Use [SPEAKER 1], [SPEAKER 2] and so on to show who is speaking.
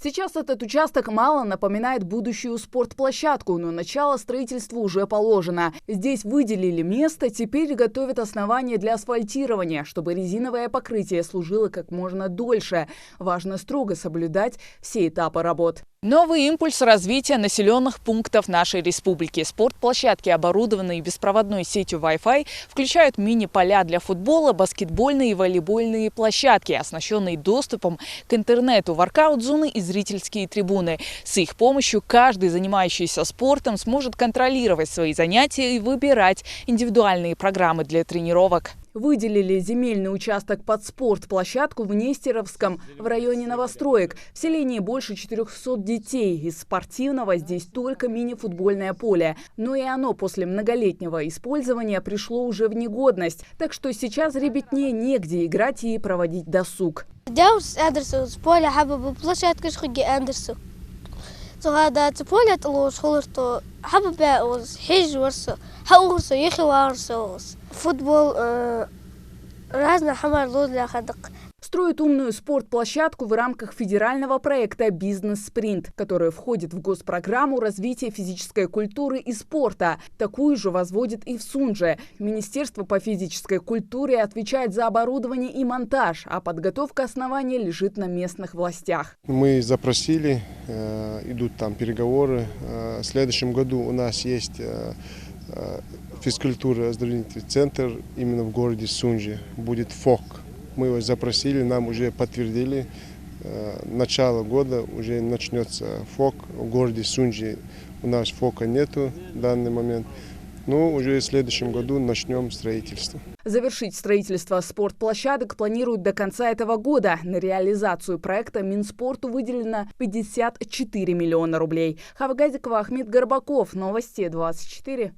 [SPEAKER 1] Сейчас этот участок мало напоминает будущую спортплощадку, но начало строительства уже положено. Здесь выделили место, теперь готовят основания для асфальтирования, чтобы резиновое покрытие служило как можно дольше. Важно строго соблюдать все этапы работ. Новый импульс развития населенных пунктов нашей республики. Спортплощадки, оборудованные беспроводной сетью Wi-Fi, включают мини-поля для футбола, баскетбольные и волейбольные площадки, оснащенные доступом к интернету, воркаут-зоны и зрительские трибуны. С их помощью каждый, занимающийся спортом, сможет контролировать свои занятия и выбирать индивидуальные программы для тренировок. Выделили земельный участок под спортплощадку в Нестеровском в районе новостроек. В селении больше 400 детей. Из спортивного здесь только мини-футбольное поле. Но и оно после многолетнего использования пришло уже в негодность. Так что сейчас ребятне негде играть и проводить досуг.
[SPEAKER 2] Футбол разный хамар для ходок.
[SPEAKER 1] Строят умную спортплощадку в рамках федерального проекта «Бизнес-спринт», который входит в госпрограмму развития физической культуры и спорта. Такую же возводит и в Сунже. Министерство по физической культуре отвечает за оборудование и монтаж, а подготовка основания лежит на местных властях.
[SPEAKER 3] Мы запросили, идут там переговоры. В следующем году у нас есть физкультура-оздоровительный центр именно в городе Сунже. Будет ФОК. Мы его запросили, нам уже подтвердили. Начало года уже начнется ФОК. В городе Сунже у нас ФОКа нету в данный момент. Но уже в следующем году начнем строительство.
[SPEAKER 1] Завершить строительство спортплощадок планируют до конца этого года. На реализацию проекта Минспорту выделено 54 миллиона рублей. Хавагазикова, Ахмед Горбаков. Новости 24.